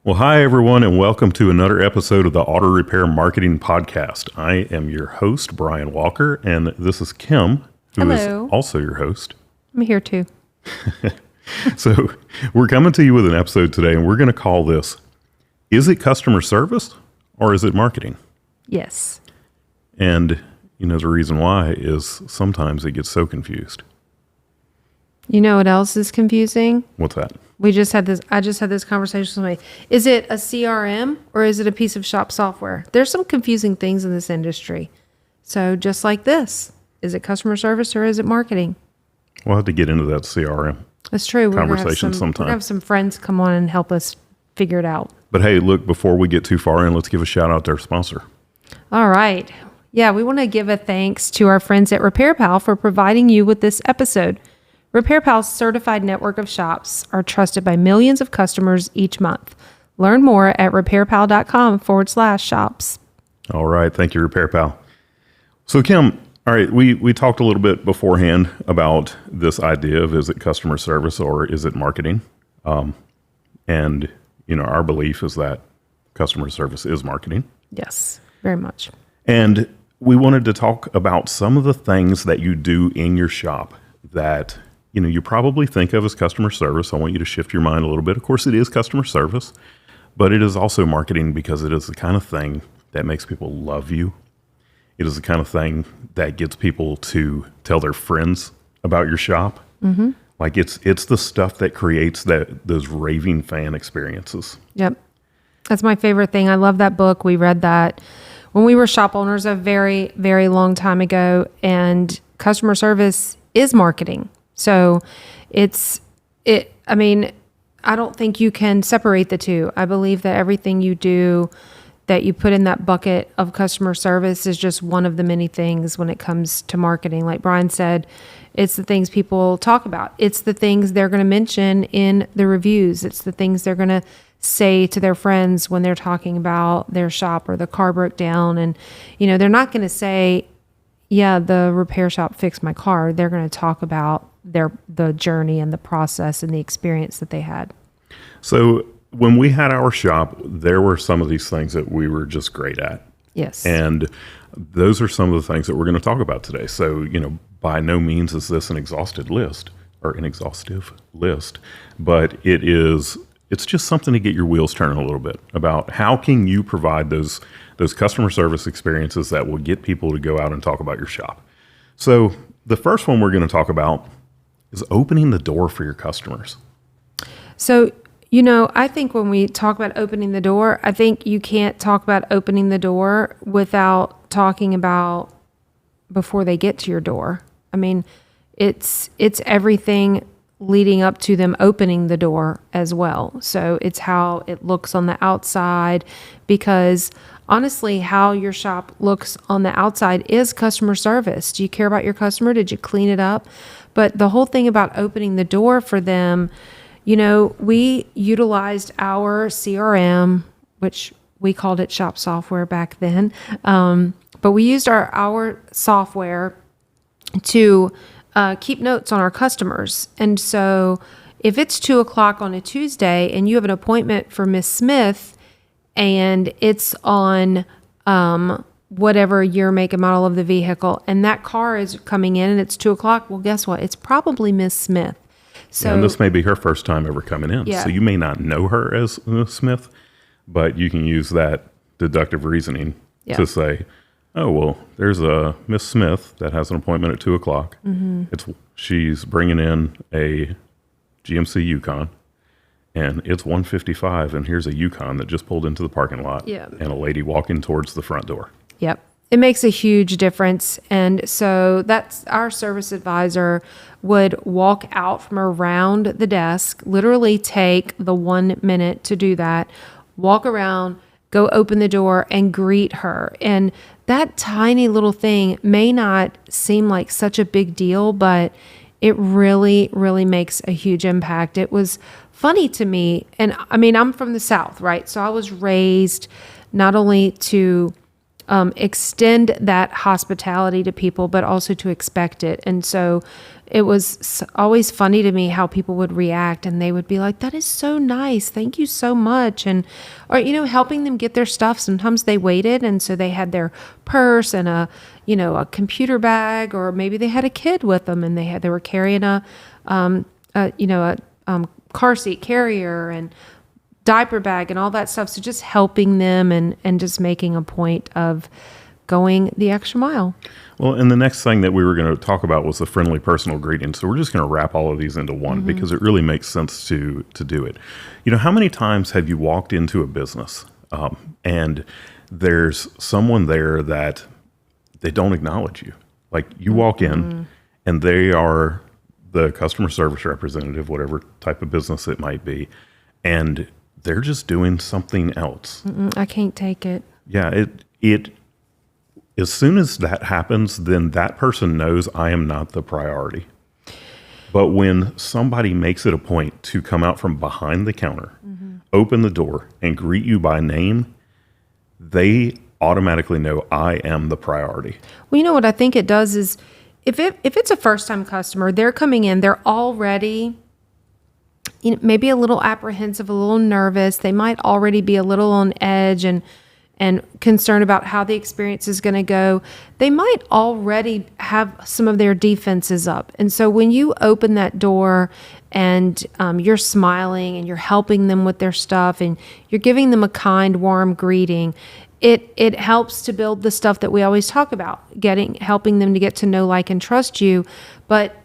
Well, hi, everyone, and welcome to another episode of the Auto Repair Marketing Podcast. I am your host, Brian Walker, and this is Kim, who Hello. is also your host. I'm here too. So we're coming to you with an episode today, and we're going to call this, Is it Customer Service or is it Marketing? Yes. And, the reason why is sometimes it gets so confused. You know what else is confusing? What's that? I just had this conversation with somebody. Is it a CRM or is it a piece of shop software? There's some confusing things in this industry. So just like this, is it customer service or is it marketing? We'll have to get into that CRM. That's true. Conversation We're sometime. going to have some friends come on and help us figure it out. But hey, look, before we get too far in, let's give a shout out to our sponsor. All right. Yeah, we want to give a thanks to our friends at RepairPal for providing you with this episode. RepairPal's certified network of shops are trusted by millions of customers each month. Learn more at repairpal.com/shops. All right. Thank you, RepairPal. So, Kim, all right, we talked a little bit beforehand about this idea of is it customer service or is it marketing? And, our belief is that customer service is marketing. Yes, very much. And we wanted to talk about some of the things that you do in your shop that you probably think of as customer service. I want you to shift your mind a little bit. Of course, it is customer service, but it is also marketing because it is the kind of thing that makes people love you. It is the kind of thing that gets people to tell their friends about your shop. Mm-hmm. Like it's the stuff that creates those raving fan experiences. Yep. That's my favorite thing. I love that book. We read that when we were shop owners a very, very long time ago, and customer service is marketing. So I don't think you can separate the two. I believe that everything you do that you put in that bucket of customer service is just one of the many things when it comes to marketing. Like Brian said, it's the things people talk about. It's the things they're going to mention in the reviews. It's the things they're going to say to their friends when they're talking about their shop or the car broke down. And, they're not going to say, yeah, the repair shop fixed my car. They're going to talk about the journey and the process and the experience that they had. So when we had our shop, there were some of these things that we were just great at. Yes. And those are some of the things that we're going to talk about today. So, by no means is this an exhaustive list, but it's just something to get your wheels turning a little bit about how can you provide those customer service experiences that will get people to go out and talk about your shop. So the first one we're going to talk about is opening the door for your customers. So, I think when we talk about opening the door, I think you can't talk about opening the door without talking about before they get to your door. I mean, it's everything leading up to them opening the door as well. So it's how it looks on the outside, because honestly, how your shop looks on the outside is customer service. Do you care about your customer? Did you clean it up? But the whole thing about opening the door for them, we utilized our CRM, which we called it shop software back then. But we used our software to keep notes on our customers. And so if it's 2:00 on a Tuesday and you have an appointment for Miss Smith and it's on whatever year, make, and model of the vehicle, and that car is coming in and it's 2:00, well, guess what? It's probably Miss Smith. So, and this may be her first time ever coming in. Yeah. So you may not know her as Miss Smith, but you can use that deductive reasoning to say, oh, well, there's a Miss Smith that has an appointment at 2:00. Mm-hmm. She's bringing in a GMC Yukon, and it's 1:55, and here's a Yukon that just pulled into the parking lot, and a lady walking towards the front door. Yep. It makes a huge difference. And so that's our service advisor would walk out from around the desk, literally take the 1 minute to do that, walk around, go open the door and greet her. And that tiny little thing may not seem like such a big deal, but it really, really makes a huge impact. It was funny to me. And I mean, I'm from the South, right? So I was raised not only to extend that hospitality to people, but also to expect it. And so, it was always funny to me how people would react, and they would be like, that is so nice. Thank you so much. And, or, helping them get their stuff. Sometimes they waited. And so they had their purse and a computer bag, or maybe they had a kid with them and they were carrying a car seat carrier and diaper bag and all that stuff. So just helping them and just making a point of going the extra mile. Well, and the next thing that we were going to talk about was the friendly personal greeting. So we're just going to wrap all of these into one because it really makes sense to do it. How many times have you walked into a business and there's someone there that they don't acknowledge you? Like you walk in and they are the customer service representative, whatever type of business it might be, and they're just doing something else. I can't take it. Yeah, it as soon as that happens, then that person knows I am not the priority. But when somebody makes it a point to come out from behind the counter, open the door, and greet you by name, they automatically know I am the priority. Well, what I think it does is if it's a first-time customer, they're coming in, they're already maybe a little apprehensive, a little nervous. They might already be a little on edge and concerned about how the experience is going to go. They might already have some of their defenses up. And so when you open that door and you're smiling and you're helping them with their stuff and you're giving them a kind, warm greeting, it helps to build the stuff that we always talk about, helping them to get to know, like, and trust you. But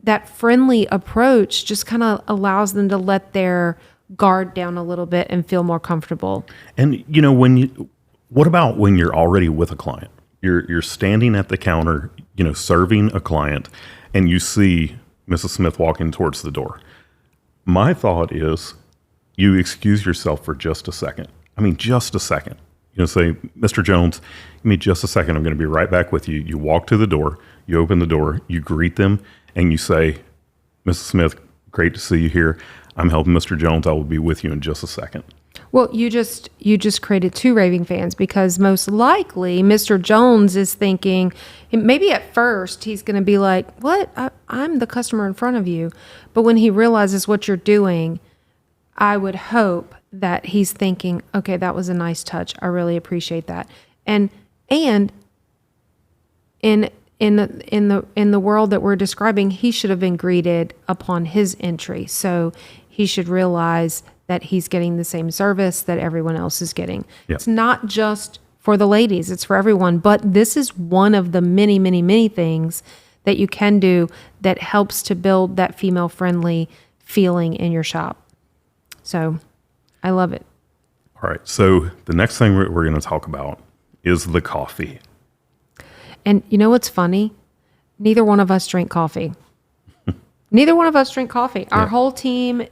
that friendly approach just kind of allows them to let their guard down a little bit and feel more comfortable. And what about when you're already with a client? You're standing at the counter, serving a client, and you see Mrs. Smith walking towards the door. My thought is you excuse yourself for just a second. I mean, just a second. Say, Mr. Jones, give me just a second. I'm going to be right back with you. You walk to the door, you open the door, you greet them, and you say, Mrs. Smith, great to see you here. I'm helping Mr. Jones. I will be with you in just a second. Well, you just created two raving fans, because most likely Mr. Jones is thinking, maybe at first he's going to be like, what? I'm the customer in front of you. But when he realizes what you're doing, I would hope that he's thinking, okay, that was a nice touch. I really appreciate that. And in the world that we're describing, he should have been greeted upon his entry. So he should realize that he's getting the same service that everyone else is getting. Yep. It's not just for the ladies, it's for everyone. But this is one of the many, many, many things that you can do that helps to build that female-friendly feeling in your shop. So I love it. All right. So the next thing we're going to talk about is the coffee. And you know what's funny? Neither one of us drink coffee. Neither one of us drink coffee. Our whole team,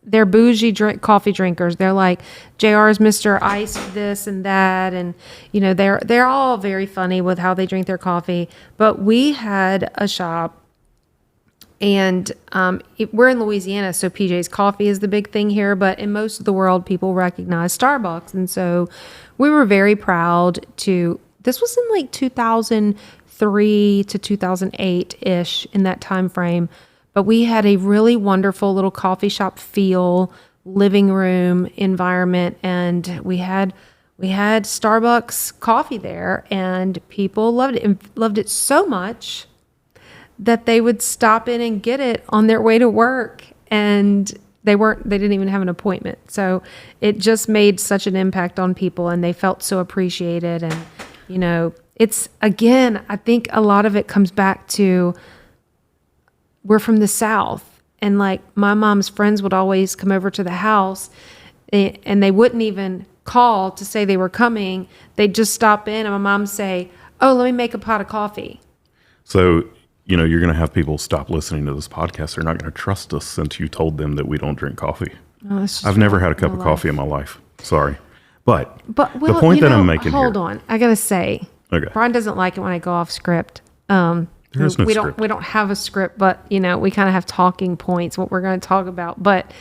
they're bougie coffee drinkers. They're like, JR's Mr. Ice this and that. And, they're all very funny with how they drink their coffee. But we had a shop, and we're in Louisiana, so PJ's Coffee is the big thing here. But in most of the world, people recognize Starbucks. And so we were very proud this was in like 2003 to 2008-ish, in that time frame. But we had a really wonderful little coffee shop feel, living room environment, and we had Starbucks coffee there, and people loved it, and loved it so much that they would stop in and get it on their way to work, and they didn't even have an appointment. So it just made such an impact on people, and they felt so appreciated. And it's, again, I think a lot of it comes back to, we're from the South, and like my mom's friends would always come over to the house, and they wouldn't even call to say they were coming. They'd just stop in, and my mom say, oh, let me make a pot of coffee. So, you're going to have people stop listening to this podcast. They're not going to trust us since you told them that we don't drink coffee. Oh, I've never had a cup of coffee in my life. Sorry. But well, the point that I'm making hold on. I got to say, okay. Brian doesn't like it when I go off script. There is no script. We don't have a script, but we kind of have talking points, what we're going to talk about. But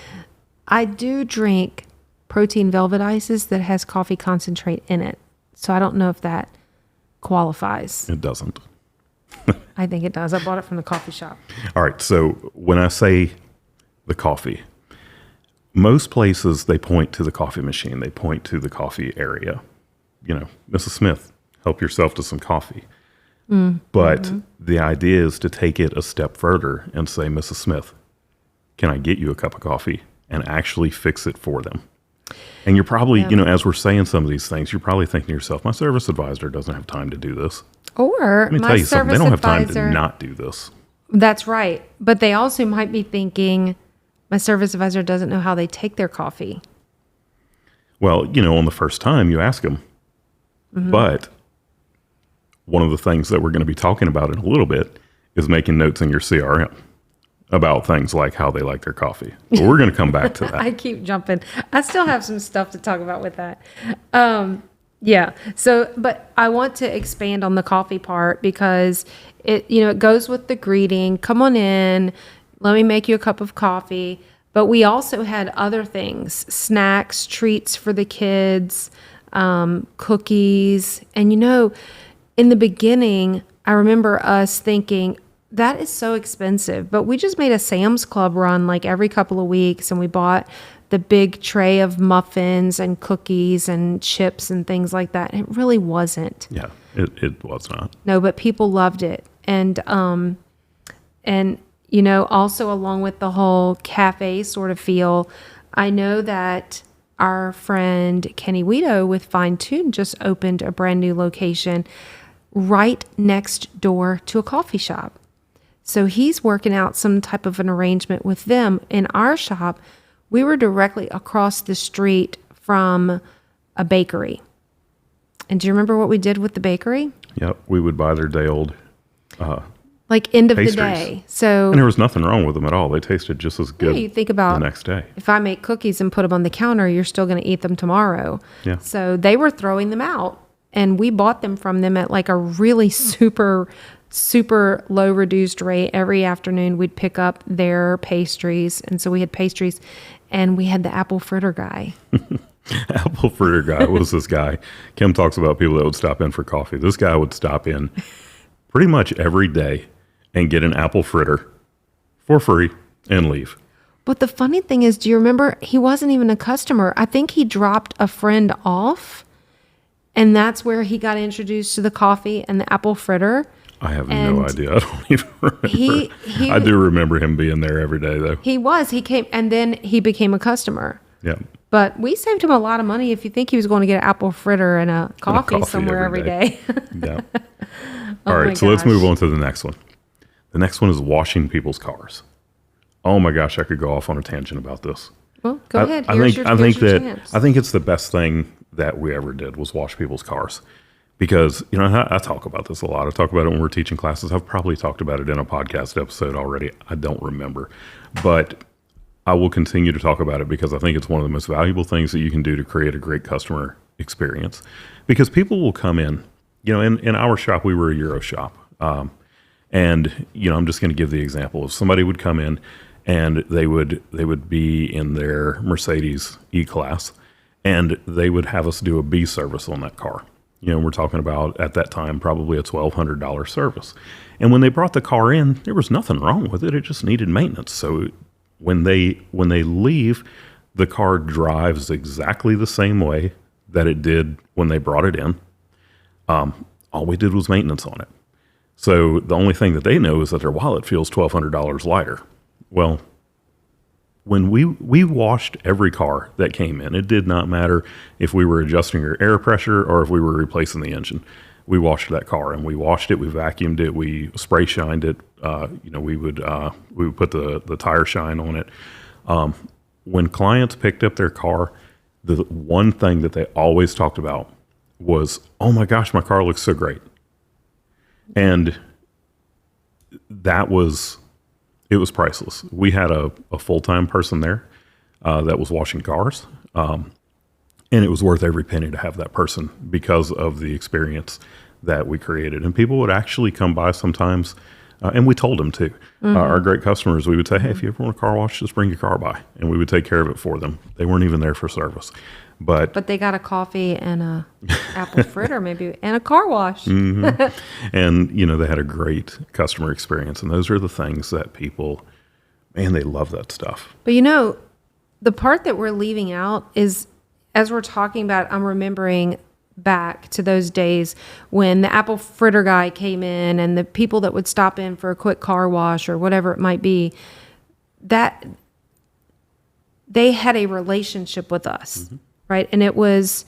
I do drink protein velvet ices that has coffee concentrate in it. So I don't know if that qualifies. It doesn't. I think it does. I bought it from the coffee shop. All right. So when I say the coffee, most places they point to the coffee machine. They point to the coffee area. Mrs. Smith, help yourself to some coffee. But the idea is to take it a step further and say, Mrs. Smith, can I get you a cup of coffee, and actually fix it for them? And you're probably, as we're saying some of these things, you're probably thinking to yourself, my service advisor doesn't have time to do this. Or Let me my tell you something, they service don't have time advisor. to not do this. That's right. But they also might be thinking, my service advisor doesn't know how they take their coffee. Well, on the first time you ask them. But one of the things that we're going to be talking about in a little bit is making notes in your CRM about things like how they like their coffee. But we're going to come back to that. I keep jumping. I still have some stuff to talk about with that. Yeah. So, but I want to expand on the coffee part because it goes with the greeting. Come on in. Let me make you a cup of coffee. But we also had other things, snacks, treats for the kids, cookies. And in the beginning, I remember us thinking, that is so expensive. But we just made a Sam's Club run like every couple of weeks, and we bought the big tray of muffins and cookies and chips and things like that. It really wasn't. Yeah, it was not. No, but people loved it. And also along with the whole cafe sort of feel, I know that our friend Kenny Weedo with Fine Tune just opened a brand new location right next door to a coffee shop. So he's working out some type of an arrangement with them. In our shop, we were directly across the street from a bakery. And do you remember what we did with the bakery? Yep, we would buy their day old like end of pastries. the day. So And there was nothing wrong with them at all. They tasted just as good you think about the next day. if I make cookies and put them on the counter, you're still going to eat them tomorrow. Yeah. So they were throwing them out, and we bought them from them at like a really super low reduced rate. Every afternoon we'd pick up their pastries. And so we had pastries, and we had the apple fritter guy. Apple fritter guy was this guy. Kim talks about people that would stop in for coffee. This guy would stop in pretty much every day and get an apple fritter for free and leave. But the funny thing is, do you remember, he wasn't even a customer. I think he dropped a friend off, and that's where he got introduced to the coffee and the apple fritter. I have no idea. I don't even remember. I do remember him being there every day, though. He came, and then he became a customer. Yeah. But we saved him a lot of money if you think he was going to get an apple fritter and a coffee somewhere every day. Yeah. All right, so let's move on to the next one. The next one is washing people's cars. Oh my gosh, I could go off on a tangent about this. Well, go ahead. I think it's the best thing that we ever did was wash people's cars. Because, I talk about this a lot. I talk about it when we're teaching classes. I've probably talked about it in a podcast episode already. I don't remember. But I will continue to talk about it because I think it's one of the most valuable things that you can do to create a great customer experience. Because people will come in, in our shop, we were a Euro shop. And, I'm just going to give the example of somebody would come in and they would be in their Mercedes E-Class, and they would have us do a B service on that car. We're talking about, at that time, probably a $1,200 service. And when they brought the car in, there was nothing wrong with it. It just needed maintenance. So when they leave, the car drives exactly the same way that it did when they brought it in. All we did was maintenance on it. So the only thing that they know is that their wallet feels $1,200 lighter. Well, when we washed every car that came in, it did not matter if we were adjusting your air pressure or if we were replacing the engine. We washed that car, and we washed it, we vacuumed it, we spray shined it. We would put the tire shine on it. When clients picked up their car, the one thing that they always talked about was, "Oh my gosh, my car looks so great." And it was priceless. We had a full-time person there that was washing cars, and it was worth every penny to have that person because of the experience that we created. And people would actually come by sometimes, and we told them to. Our great customers, we would say, "Hey, if you ever want a car wash, just bring your car by," and we would take care of it for them. They weren't even there for service. But But they got a coffee and a apple fritter maybe and a car wash. and they had a great customer experience, and those are the things that people, man, they love that stuff. But the part that we're leaving out is, as we're talking about, I'm remembering back to those days when the apple fritter guy came in and the people that would stop in for a quick car wash or whatever it might be, that they had a relationship with us, right? And it was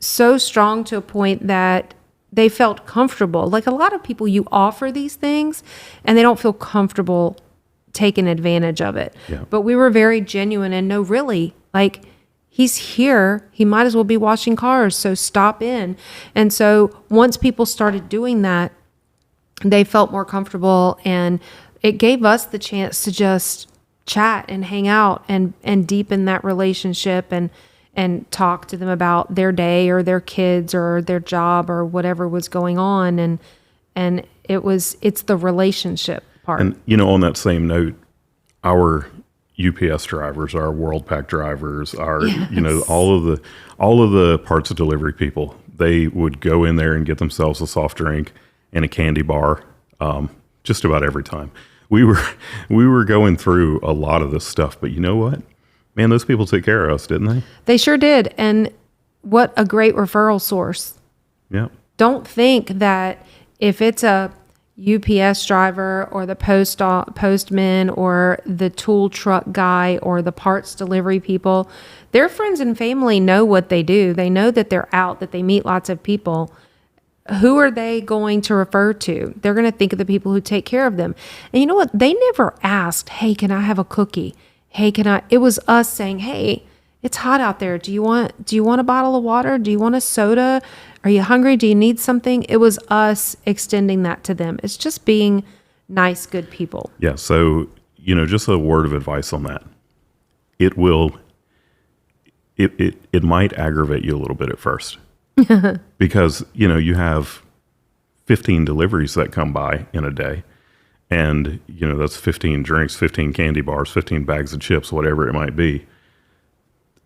so strong to a point that they felt comfortable. Like, a lot of people, you offer these things and they don't feel comfortable taking advantage of it. Yeah. But we were very genuine and no, really, like, he's here, he might as well be washing cars, so stop in. And so once people started doing that, they felt more comfortable, and it gave us the chance to just chat and hang out and deepen that relationship and talk to them about their day or their kids or their job or whatever was going on. And it's the relationship part. And on that same note, our UPS drivers, our Worldpac drivers, our all of the parts of delivery people, they would go in there and get themselves a soft drink and a candy bar, just about every time. We were going through a lot of this stuff, but you know what? Man, those people took care of us, didn't they? They sure did. And what a great referral source. Yeah. Don't think that if it's a UPS driver or the postman or the tool truck guy or the parts delivery people, their friends and family know what they do. They know that they're out, that they meet lots of people. Who are they going to refer to? They're going to think of the people who take care of them. And you know what? They never asked, hey, can I have a cookie? Hey, it was us saying, hey, it's hot out there. Do you want a bottle of water? Do you want a soda? Are you hungry? Do you need something? It was us extending that to them. It's just being nice, good people. Yeah. So, just a word of advice on that. It might aggravate you a little bit at first because, you have 15 deliveries that come by in a day. And, that's 15 drinks, 15 candy bars, 15 bags of chips, whatever it might be.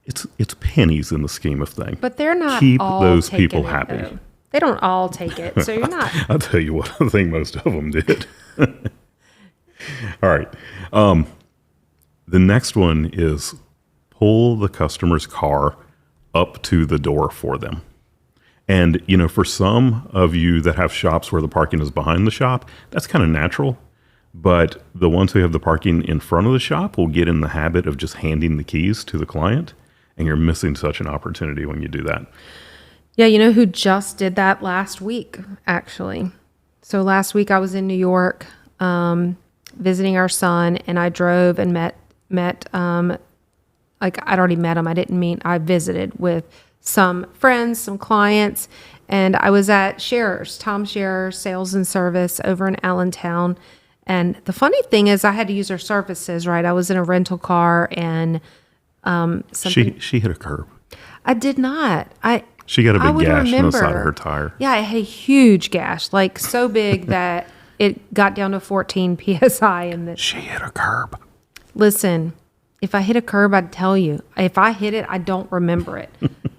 It's pennies in the scheme of things. But they're not Keep all those taking people it, happy. though. They don't all take it. So you're not. I'll tell you what, I think most of them did. All right. The next one is pull the customer's car up to the door for them. And, for some of you that have shops where the parking is behind the shop, that's kind of natural. But the ones who have the parking in front of the shop will get in the habit of just handing the keys to the client. And you're missing such an opportunity when you do that. Yeah, you know who just did that last week, actually? So last week I was in New York visiting our son, and I drove and met like I'd already met him. I visited with some friends, some clients, and I was at Tom Scherer's Sales and Service over in Allentown. And the funny thing is I had to use her services, right? I was in a rental car and She hit a curb. I did not. She got a big gash on the side of remember. her tire. Yeah, I had a huge gash, like so big that it got down to 14 psi. And She hit a curb. listen, if I hit a curb, I'd tell you. If I hit it, I don't remember it.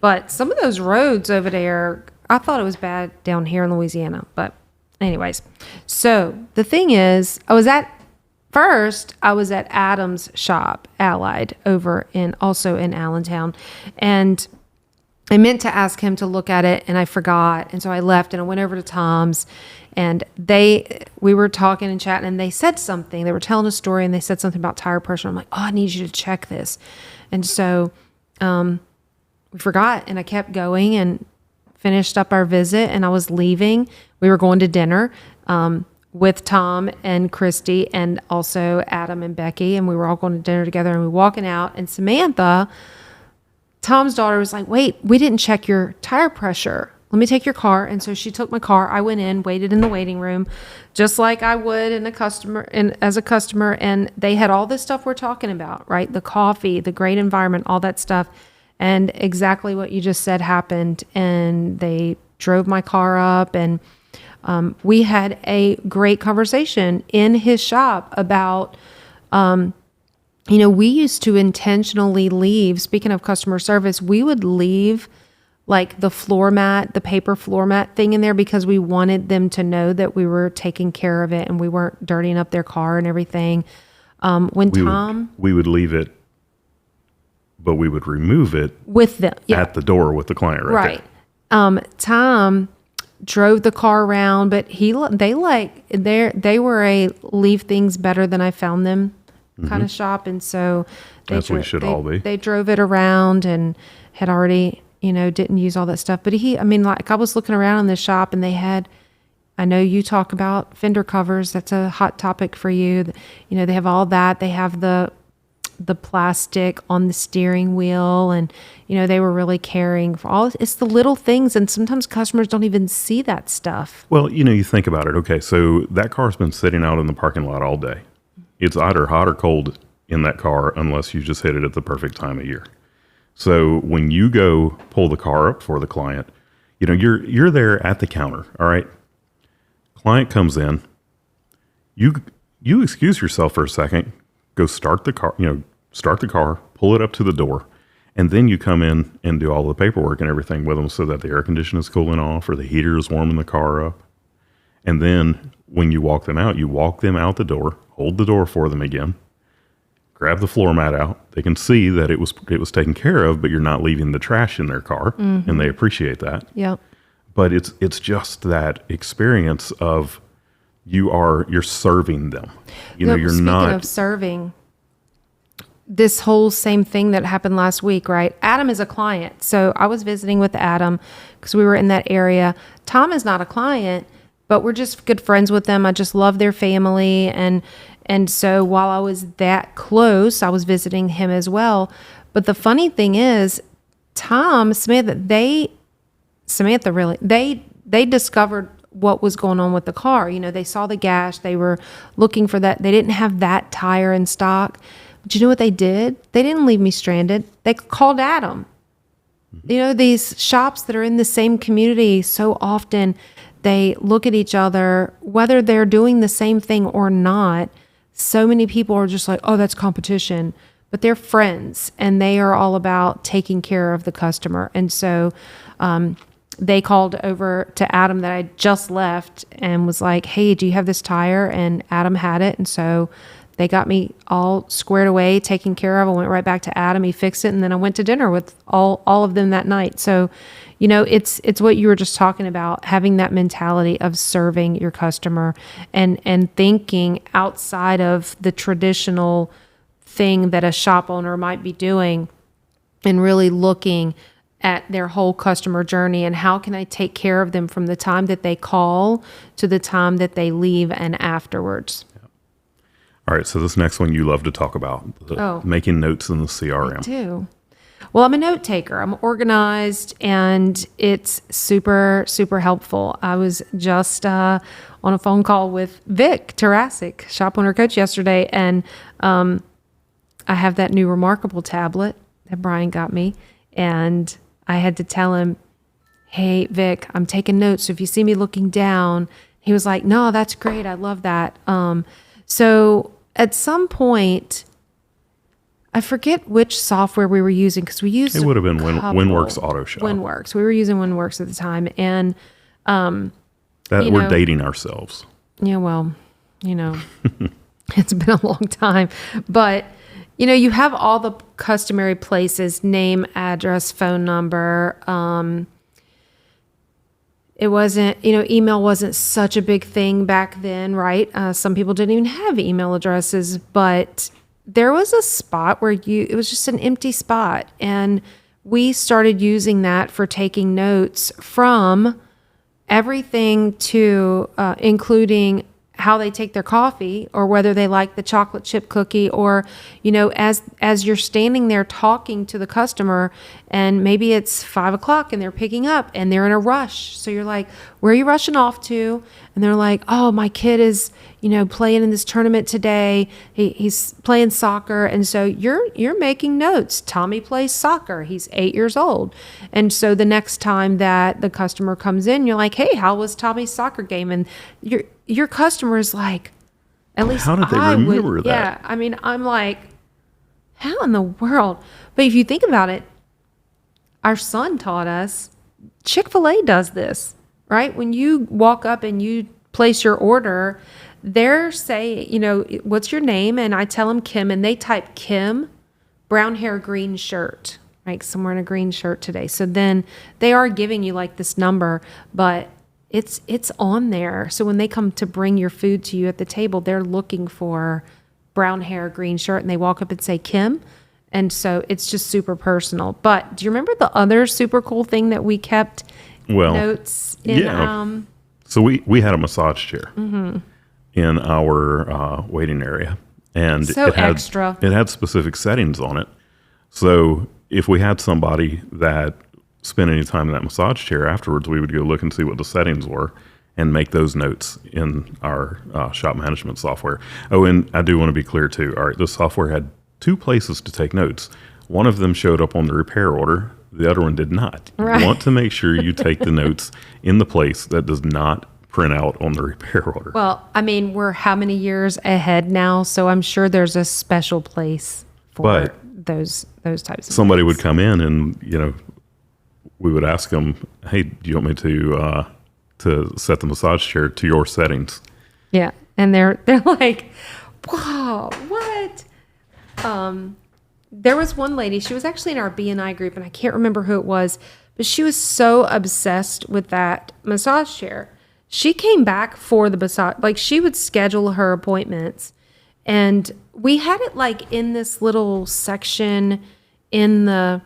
But some of those roads over there, I thought it was bad down here in Louisiana. But anyways, so the thing is, I was at Adam's shop, Allied, also in Allentown. And I meant to ask him to look at it and I forgot. And so I left and I went over to Tom's, and we were talking and chatting, and they said something. They were telling a story and they said something about tire pressure. I'm like, oh, I need you to check this. And so we forgot, and I kept going and finished up our visit, and I was leaving. We were going to dinner with Tom and Christy and also Adam and Becky, and we were all going to dinner together, and we were walking out, and Samantha, Tom's daughter, was like, wait, we didn't check your tire pressure. Let me take your car. And so she took my car. I went in, waited in the waiting room, just like I would as a customer. And they had all this stuff we're talking about, right? The coffee, the great environment, all that stuff. And exactly what you just said happened. And they drove my car up, and we had a great conversation in his shop about we used to intentionally leave, speaking of customer service, we would leave like the floor mat, the paper floor mat thing in there because we wanted them to know that we were taking care of it and we weren't dirtying up their car and everything. We would leave it, but we would remove it with them at the door with the client right there. Tom drove the car around, but they were a leave things better than I found them kind of shop, and so they drove it around and had already didn't use all that stuff. But I was looking around in the shop and they had, I know you talk about fender covers, that's a hot topic for you. They have all that. They have the plastic on the steering wheel, and they were really caring for all. It's the little things, and sometimes customers don't even see that stuff. Well, you think about it. Okay, so that car's been sitting out in the parking lot all day. It's either hot or cold in that car unless you just hit it at the perfect time of year. So when you go pull the car up for the client, you're there at the counter. All right, client comes in, you excuse yourself for a second, go start the car, pull it up to the door, and then you come in and do all the paperwork and everything with them so that the air conditioner is cooling off or the heater is warming the car up. And then when you walk them out the door, hold the door for them again, grab the floor mat out. They can see that it was taken care of, but you're not leaving the trash in their car, and they appreciate that. Yeah. But it's just that experience of you're serving them. You're speaking not of serving. This whole same thing that happened last week, right? Adam is a client. So I was visiting with Adam because we were in that area. Tom is not a client, but we're just good friends with them. I just love their family. And so while I was that close, I was visiting him as well. But the funny thing is, Samantha really, they discovered what was going on with the car. They saw the gash. They were looking for that. They didn't have that tire in stock. But you know what they did? They didn't leave me stranded. They called Adam. These shops that are in the same community, so often they look at each other, whether they're doing the same thing or not. So many people are just like, oh, that's competition. But they're friends, and they are all about taking care of the customer. And so they called over to Adam that I just left and was like, hey, do you have this tire? And Adam had it. And so they got me all squared away, taken care of. I went right back to Adam. He fixed it. And then I went to dinner with all of them that night. So, it's what you were just talking about, having that mentality of serving your customer and thinking outside of the traditional thing that a shop owner might be doing, and really looking at their whole customer journey and how can I take care of them from the time that they call to the time that they leave and afterwards. All right, so this next one you love to talk about, making notes in the CRM. I do. Well, I'm a note taker. I'm organized, and it's super, super helpful. I was just on a phone call with Vic Tarasic, shop owner coach, yesterday, and I have that new Remarkable tablet that Brian got me, and I had to tell him, hey, Vic, I'm taking notes, so if you see me looking down, he was like, no, that's great. I love that. So at some point, I forget which software we were using because we used it would have been WinWorks Auto Shop. WinWorks. We were using WinWorks at the time, and we're dating ourselves. Yeah, well, it's been a long time, but you have all the customary places: name, address, phone number. It wasn't, email wasn't such a big thing back then, right? Some people didn't even have email addresses, but there was a spot where it was just an empty spot. And we started using that for taking notes from everything to including how they take their coffee, or whether they like the chocolate chip cookie, or, as you're standing there talking to the customer, and maybe it's 5:00 and they're picking up and they're in a rush. So you're like, where are you rushing off to? And they're like, oh, my kid is, playing in this tournament today. He's playing soccer. And so you're making notes. Tommy plays soccer. He's 8 years old. And so the next time that the customer comes in, you're like, hey, how was Tommy's soccer game? And your customer is like, at least how did they remember that? Yeah. I mean, I'm like, how in the world? But if you think about it, our son taught us Chick-fil-A does this, right? When you walk up and you place your order, they're saying, what's your name? And I tell them Kim, and they type Kim, brown hair, green shirt, right? So I'm wearing a green shirt today. So then they are giving you like this number, but it's on there. So when they come to bring your food to you at the table, they're looking for brown hair, green shirt, and they walk up and say Kim. And so it's just super personal. But do you remember the other super cool thing that we kept notes in? Yeah. So we had a massage chair in our waiting area. And So it had, extra. It had specific settings on it. So if we had somebody that spent any time in that massage chair afterwards, we would go look and see what the settings were and make those notes in our shop management software. Oh, and I do want to be clear too. All right, this software had 2 places to take notes. One of them showed up on the repair order. The other one did not. Right. You want to make sure you take the notes in the place that does not print out on the repair order. Well, I mean, we're how many years ahead now? So I'm sure there's a special place for But those types of somebody things. would come in and, we would ask them, hey, do you want me to set the massage chair to your settings? Yeah. And they're like, wow, what? There was one lady, she was actually in our BNI group, and I can't remember who it was, but she was so obsessed with that massage chair. She came back for the massage, like she would schedule her appointments, and we had it like in this little section in the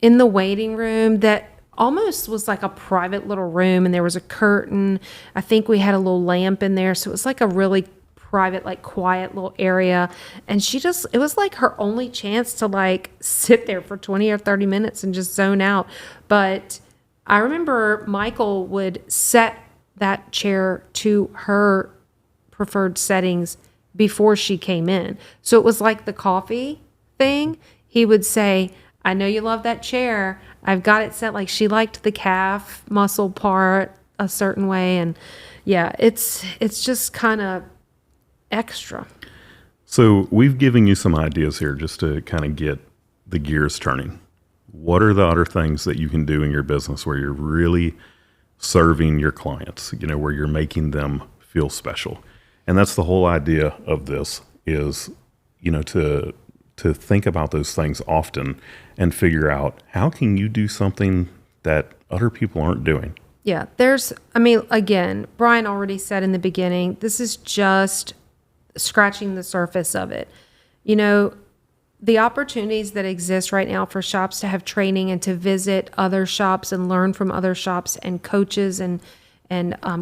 waiting room that almost was like a private little room, and there was a curtain. I think we had a little lamp in there, so it was like a really private, like quiet little area. And it was like her only chance to like sit there for 20 or 30 minutes and just zone out. But I remember Michael would set that chair to her preferred settings before she came in. So it was like the coffee thing. He would say, I know you love that chair. I've got it set like she liked the calf muscle part a certain way. And yeah, it's just kind of extra. So we've given you some ideas here just to kind of get the gears turning. What are the other things that you can do in your business where you're really serving your clients, where you're making them feel special? And that's the whole idea of this is, to think about those things often and figure out how can you do something that other people aren't doing. Yeah, again, Brian already said in the beginning, this is just scratching the surface of it. The opportunities that exist right now for shops to have training and to visit other shops and learn from other shops and coaches and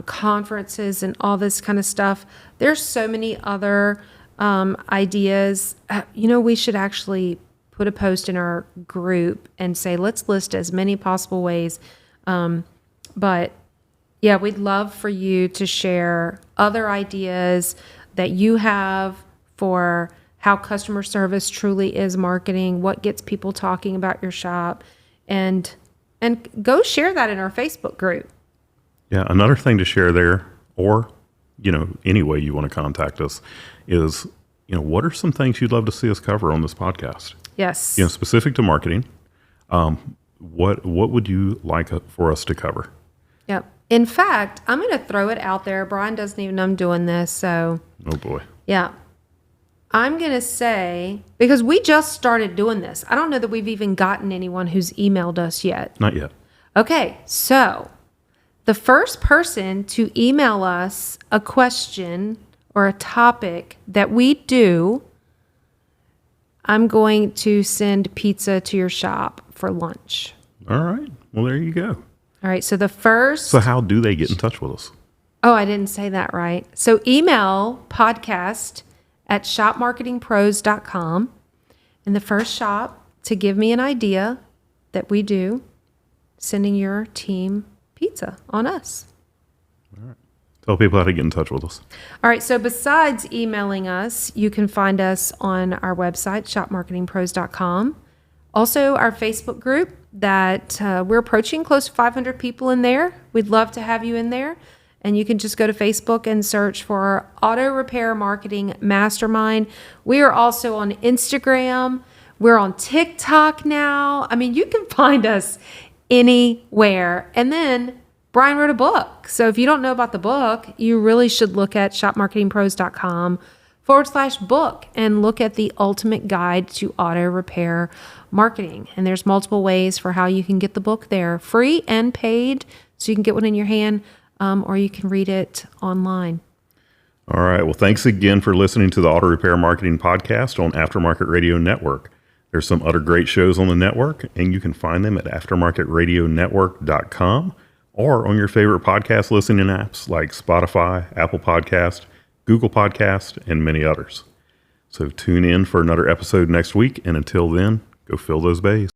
conferences and all this kind of stuff. There's so many other ideas. We should actually put a post in our group and say, let's list as many possible ways. But yeah, we'd love for you to share other ideas that you have for how customer service truly is marketing, what gets people talking about your shop, and go share that in our Facebook group. Yeah, another thing to share there, or any way you want to contact us, is what are some things you'd love to see us cover on this podcast? Yes. Specific to marketing. What would you like for us to cover? Yep. In fact, I'm going to throw it out there. Brian doesn't even know I'm doing this, so. Oh boy. Yeah. I'm going to say, because we just started doing this. I don't know that we've even gotten anyone who's emailed us yet. Not yet. Okay, so the first person to email us a question or a topic that we do, I'm going to send pizza to your shop for lunch. All right. Well, there you go. All right, so the first... So how do they get in touch with us? Oh, I didn't say that right. So email podcast@shopmarketingpros.com. And the first shop to give me an idea that we do, sending your team pizza on us. All right. Tell people how to get in touch with us. All right. So besides emailing us, you can find us on our website, shopmarketingpros.com. Also, our Facebook group that we're approaching close to 500 people in there. We'd love to have you in there. And you can just go to Facebook and search for Auto Repair Marketing Mastermind. We are also on Instagram. We're on TikTok now. I mean, you can find us anywhere. And then Brian wrote a book. So if you don't know about the book, you really should look at shopmarketingpros.com/book and look at the ultimate guide to auto repair marketing. And there's multiple ways for how you can get the book there, free and paid. So you can get one in your hand, or you can read it online. All right. Well, thanks again for listening to the Auto Repair Marketing Podcast on Aftermarket Radio Network. There's some other great shows on the network, and you can find them at aftermarketradionetwork.com or on your favorite podcast listening apps like Spotify, Apple Podcast, Google Podcast, and many others. So tune in for another episode next week, and until then, go fill those bays.